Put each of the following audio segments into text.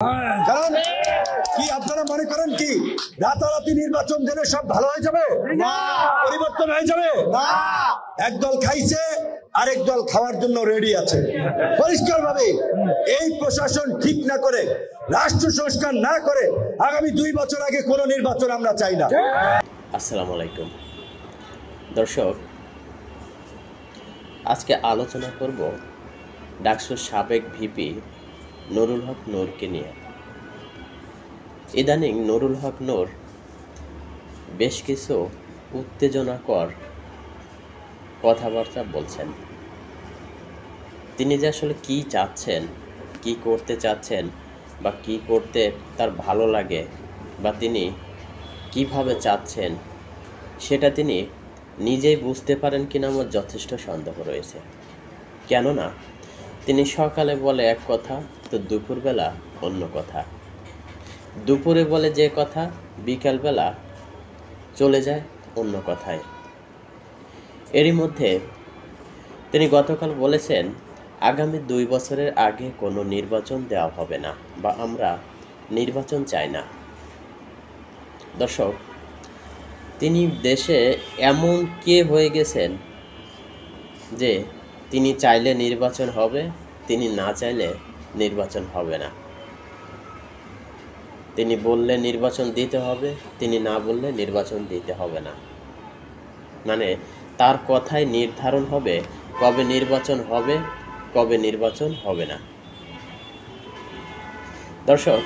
কারণ কি আপনারা মনে করেন কি রাতারাতি নির্বাচন দিলে সব ভালো হয়ে যাবে? পরিবর্তন হয়ে যাবে? একদল খাইছে আরেক দল খাওয়ার জন্য রেডি আছে। পরিষ্কার ভাবে এই প্রশাসন ঠিক না করে, রাষ্ট্র সংস্কার না করে আগামী 2 বছর আগে কোনো নির্বাচন আমরা চাই না। আসসালামু আলাইকুম দর্শক, আজকে আলোচনা করব ডাকসুর সাবেক ভিপি নুরুল হক নূরকে নিয়ে। ইদানিং নুরুল হক নূর বেশ কিছু উত্তেজনাকর কথাবার্তা বলছেন। তিনি যে আসলে কি চাচ্ছেন, কি করতে চাচ্ছেন, বা কি করতে তার ভালো লাগে, বা তিনি কিভাবে চাচ্ছেন, সেটা তিনি নিজেই বুঝতে পারেন কিনা আমার যথেষ্ট সন্দেহ রয়েছে। কেননা তিনি সকালে বলে এক কথা, তো দুপুরবেলা অন্য কথা। দুপুরে বলে যে কথা, বিকালবেলা চলে যায় অন্য কথায়। এরই মধ্যে তিনি গতকাল বলেছেন আগামী 2 বছরের আগে কোনো নির্বাচন দেওয়া হবে না, বা আমরা নির্বাচন চাই না। দর্শক, তিনি দেশে এমন কে হয়ে গেছেন যে তিনি চাইলে নির্বাচন হবে, তিনি না চাইলে নির্বাচন হবে না। তিনি বললে নির্বাচন দিতে হবে, তিনি না বললে নির্বাচন দিতে হবে না। মানে তার কথাই নির্ধারণ হবে কবে নির্বাচন হবে, কবে নির্বাচন হবে না। দর্শক,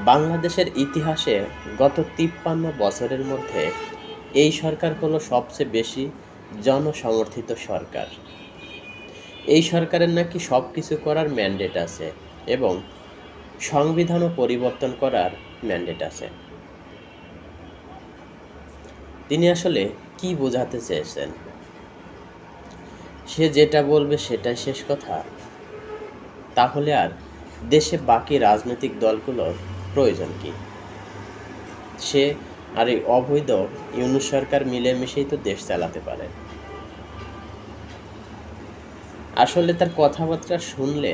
বাংলাদেশের ইতিহাসে গত 53 বছরের মধ্যে এই সরকার হলো সবচেয়ে বেশি জনসমর্থিত সরকার। এই সরকারের নাকি সব কিছু করার ম্যান্ডেট আছে এবং সংবিধানও পরিবর্তন করার ম্যান্ডেট আছে। তিনি আসলে কি বোঝাতে চেয়েছেন? সে যেটা বলবে সেটাই শেষ কথা? তাহলে আর দেশে বাকি রাজনৈতিক দলগুলোর প্রয়োজন কি? সে আর এই অবৈধ ইউনূস সরকার মিলেমিশেই তো দেশ চালাতে পারে। আসলে তার কথাবার্তা শুনলে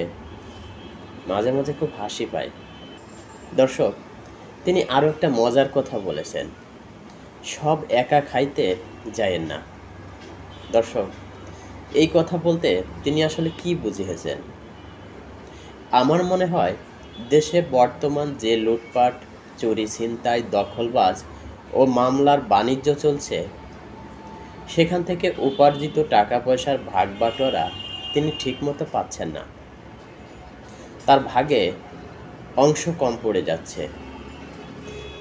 মাঝে মাঝে খুব হাসি পায়। দর্শক, তিনি আরও একটা মজার কথা বলেছেন, সব একা খাইতে যায়েন না। দর্শক, এই কথা বলতে তিনি আসলে কি বুঝিয়েছেন? আমার মনে হয় দেশে বর্তমান যে লুটপাট, চুরি, ছিনতাই, দখলবাজ ও মামলার বাণিজ্য চলছে, সেখান থেকে উপার্জিত টাকা পয়সার ভাগ বাটোয়ারা তিনি ঠিকমতো পাচ্ছেন না। তার ভাগে অংশ কম পড়ে যাচ্ছে।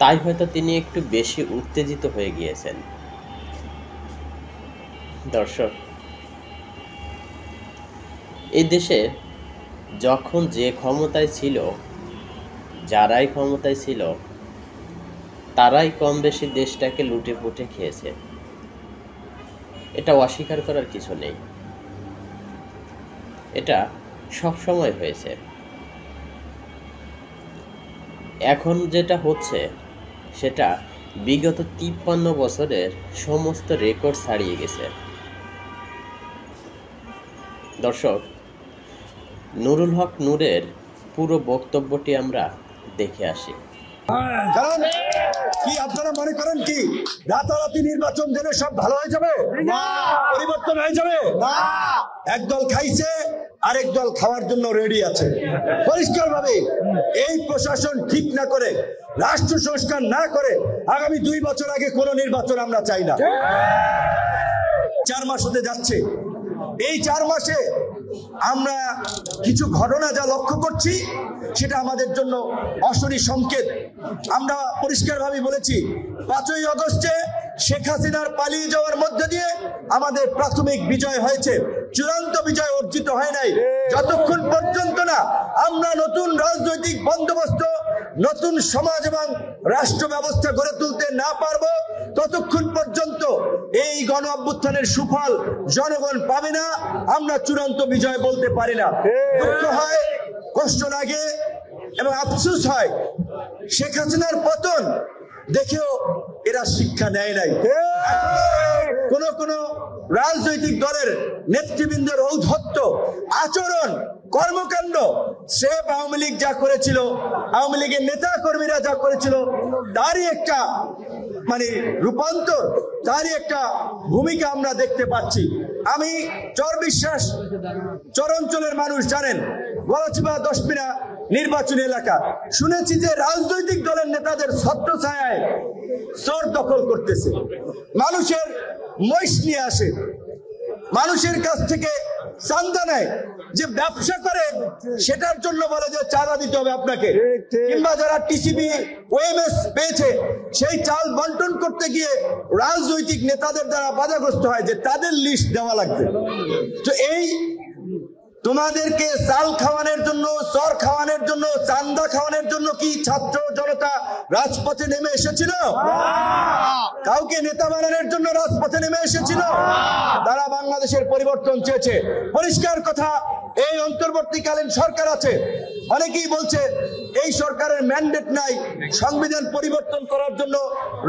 তাই হয়তো তিনি একটু বেশি উত্তেজিত হয়ে গিয়েছেন। দর্শক, এই দেশে যখন যে ক্ষমতায় ছিল, যারাই ক্ষমতায় ছিল, তারাই কম বেশি দেশটাকে লুটে পুটে খেয়েছে। এটা অস্বীকার করার কিছু নেই, এটা সব সময় হয়েছে। এখন যেটা হচ্ছে সেটা বিগত 53 বছরের সমস্ত রেকর্ড ছাড়িয়ে গেছে। দর্শক, নুরুল হক নূরের পুরো বক্তব্যটি আমরা দেখে আসি। কারণ কি আপনারা মনে করেন কি রাতারাতি নির্বাচন দিলে সব ভালো হয়ে যাবে? পরিবর্তন হয়ে যাবে? একদল খাইছে আরেক দল খাওয়ার জন্য রেডি আছে। পরিষ্কার ভাবে এই প্রশাসন ঠিক না করে, রাষ্ট্র সংস্কার না করে আগামী 2 বছর আগে কোনো নির্বাচন আমরা চাই না। 4 মাস হতে যাচ্ছে। এই 4 মাসে আমরা কিছু ঘটনা যা লক্ষ্য করছি সেটা আমাদের জন্য অশনি সংকেত। আমরা পরিষ্কারভাবে বলেছি 5ই আগস্টে শেখ হাসিনার পালিয়ে যাওয়ার মধ্যে দিয়ে আমাদের প্রাথমিক বিজয় হয়েছে, চূড়ান্ত বিজয় অর্জিত হয় নাই। যতক্ষণ পর্যন্ত না আমরা নতুন রাজনৈতিক বন্দোবস্ত, নতুন সমাজ এবং রাষ্ট্র ব্যবস্থা গড়ে তুলতে না পারবো, ততক্ষণ পর্যন্ত এই গণ অভ্যুত্থানের সুফল জনগণ পাবে না। আমরা চূড়ান্ত বিজয় বলতে পারি না। দুঃখ হয়, কষ্ট লাগে এবং আফসোস হয়, শেখ হাসিনার পতন দেখেও এরা শিক্ষা নেয় নাই। কোন রাজনৈতিক দলের নেতৃবৃন্দের ঔদ্ধত্য, আচরণ কর্মকাণ্ড, স্রেফ আওয়ামী লীগ যা করেছিল, আওয়ামী লীগের নেতা কর্মীরা যা করেছিল, তারই একটা রূপান্তর, তারই একটা ভূমিকা আমরা দেখতে পাচ্ছি। আমি চর বিশ্বাস চর অঞ্চলের মানুষ জানেন, গলাচিপা 10 মিনা নির্বাচনী এলাকা, শুনেছি যে রাজনৈতিক দলের নেতাদের ছত্রছায়ায় চর দখল করতেছে, মানুষের মহিষ নিয়ে আসে, মানুষের কাছ থেকে চাঁদা নেয়, যে ব্যবসা করে সেটার জন্য বলে যে চাঁদা দিতে হবে আপনাকে, কিংবা যারা টিসিবি ওএমএস পেয়েছে সেই চাল বন্টন করতে গিয়ে রাজনৈতিক নেতাদের দ্বারা বাধাগ্রস্ত হয় যে তাদের লিস্ট দেওয়া লাগবে। তো এই তোমাদেরকে চাল খাওয়ানোর জন্য, চর খাওয়ানোর জন্য, চান্দা খাওয়ানোর জন্য কি ছাত্র জনতা রাজপথে নেমে এসেছিল? কাউকে নেতা বানানোর জন্য রাজপথে নেমে এসেছিল? তারা বাংলাদেশের পরিবর্তন চেয়েছে। পরিষ্কার কথা, এই অন্তর্বর্তীকালীন সরকার আছে, অনেকেই বলছে এই সরকারের ম্যান্ডেট নাই সংবিধান পরিবর্তন করার জন্য,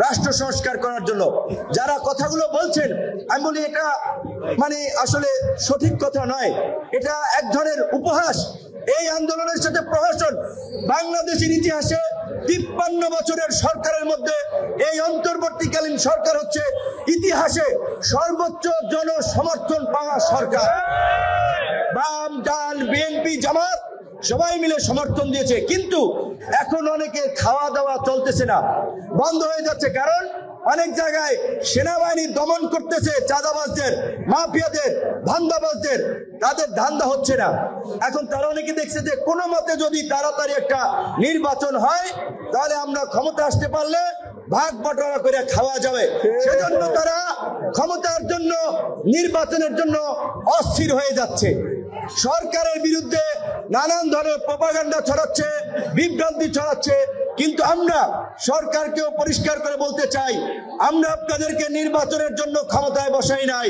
রাষ্ট্র সংস্কার করার জন্য। যারা কথাগুলো বলছেন আমি বলি এটা আসলে সঠিক কথা নয়, এটা এক ধরনের উপহাস। এই আন্দোলনের সাথে প্রহসন। বাংলাদেশের ইতিহাসে 53 বছরের সরকারের মধ্যে এই অন্তর্বর্তীকালীন সরকার হচ্ছে ইতিহাসে সর্বোচ্চ জনসমর্থন পাওয়া সরকার। বাম, ডান, বিএনপি, জামাত সবাই মিলে সমর্থন দিয়েছে, কিন্তু এখন অনেকের খাওয়া দাওয়া চলতেছে না, বন্ধ হয়ে যাচ্ছে। কারণ অনেক জায়গায় সেনাবাহিনী দমন করতেছে চাঁদাবাজদের, মাফিয়াদের, ধান্দাবাজদের, তাদের ধান্দা হচ্ছে না। এখন তারা অনেকে দেখছে যে কোনো মতে যদি তাড়াতাড়ি একটা নির্বাচন হয় তাহলে আমরা ক্ষমতা আসতে পারলে ভাগ বটরা করে খাওয়া যাবে, সেজন্য তারা ক্ষমতার জন্য, নির্বাচনের জন্য অস্থির হয়ে যাচ্ছে। সরকারের বিরুদ্ধে নানান ধরনের প্রপাগান্ডা ছড়াচ্ছে, বিভ্রান্তি ছড়াচ্ছে। কিন্তু আমরা সরকারকেও পরিষ্কার করে বলতে চাই, আমরা আপনাদেরকে নির্বাচনের জন্য ক্ষমতায় বসাই নাই।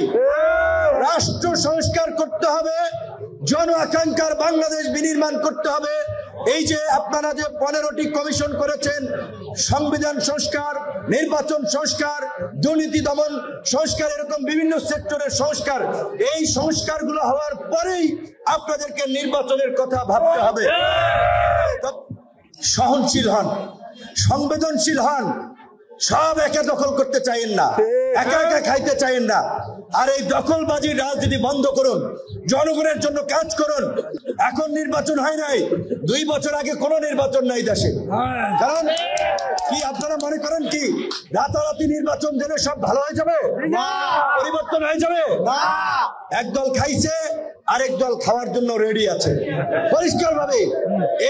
রাষ্ট্র সংস্কার করতে হবে, জন আকাঙ্ক্ষার বাংলাদেশ বিনির্মাণ করতে হবে। এই যে আপনারা যে 15টি কমিশন করেছেন, সংবিধান সংস্কার, নির্বাচন সংস্কার, দুর্নীতি দমন সংস্কার, এরকম বিভিন্ন সেক্টরের সংস্কার, এই সংস্কারগুলো হওয়ার পরেই আপনাদেরকে নির্বাচনের কথা ভাবতে হবে। সহনশীল হন, সংবেদনশীল হন, সব একা দখল করতে চাইেন না, একা একা খাইতে চাইেন না। আর এই দখলবাজির রাজনীতি বন্ধ করুন, জনগণের জন্য কাজ করুন। এখন নির্বাচন হয় নাই, 2 বছর আগে কোনো নির্বাচন নাই দেশে। কারণ কি আপনারা মনে করেন কি রাতারাতি নির্বাচন দিলে সব ভালো হয়ে যাবে? পরিবর্তন হয়ে যাবে? একদল খাইছে, আরেক দল খাওয়ার জন্য রেডি আছে। পরিষ্কার ভাবে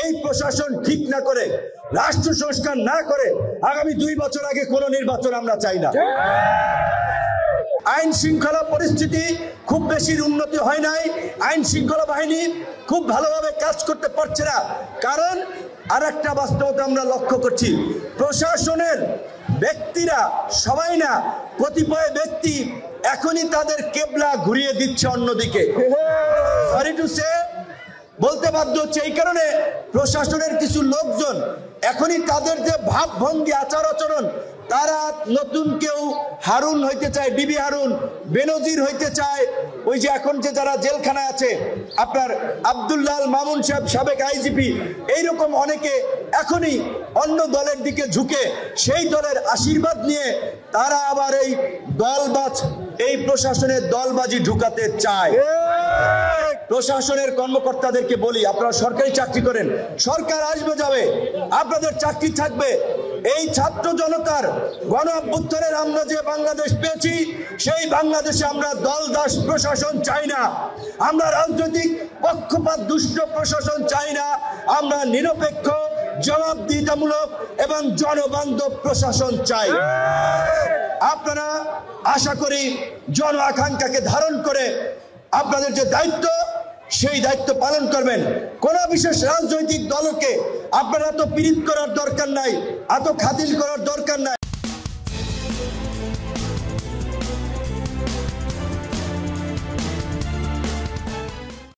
এই প্রশাসন ঠিক না করে, রাষ্ট্র সংস্কার না করে আগামী 2 বছর আগে কোনো নির্বাচন আমরা চাই না। আইন শৃঙ্খলা পরিস্থিতি খুব বেশি উন্নতি হয় নাই, আইন শৃঙ্খলা বাহিনী খুব ভালোভাবে কাজ করতে পারছে না। কারণ আর একটা বাস্তবতা আমরা লক্ষ্য করছি, প্রশাসনের ব্যক্তিরা সবাই না, কতিপয় ব্যক্তি এখনই তাদের কেবলা ঘুরিয়ে দিচ্ছে অন্যদিকে। সরি টু সে, বলতে বাধ্য হচ্ছে। এই কারণে প্রশাসনের কিছু লোকজন এখনই তাদের যে ভাবভঙ্গি, আচার আচরণ, তারা নতুন কেউ হারুন হইতে চায়, বিবি হারুন, বেনজির হইতে চায়। ওই যে এখন যে যারা জেলখানায় আছে, আপনার আব্দুল্লাহ মামুন সাহেব, সাবেক আইজিপি, এইরকম অনেকে এখনই অন্য দলের দিকে ঝুঁকে সেই দলের আশীর্বাদ নিয়ে তারা আবার এই দলবাজ, এই প্রশাসনের দলবাজি ঢুকাতে চায়। প্রশাসনের কর্মকর্তাদেরকে বলি, আপনারা সরকারি চাকরি করেন, সরকার আসবে যাবে, আপনাদের চাকরি থাকবে। এই ছাত্র জনতার গণ অভ্যুত্থানের আমরা যে বাংলাদেশ পেয়েছি, সেই বাংলাদেশে আমরা দলদাস প্রশাসন চাই না, আমরা রাজনৈতিক পক্ষপাত দুষ্ট প্রশাসন চাই না, আমরা নিরপেক্ষ, জবাবদিহিতামূলক এবং জনবান্ধব প্রশাসন চাই। আপনারা আশা করি জন আকাঙ্ক্ষাকে ধারণ করে আপনাদের যে দায়িত্ব, সেই দায়িত্ব পালন করবেন। কোন বিশেষ রাজনৈতিক দলকে আপনারা এত পীড়িত করার দরকার নাই, এত খাতির করার দরকার নাই।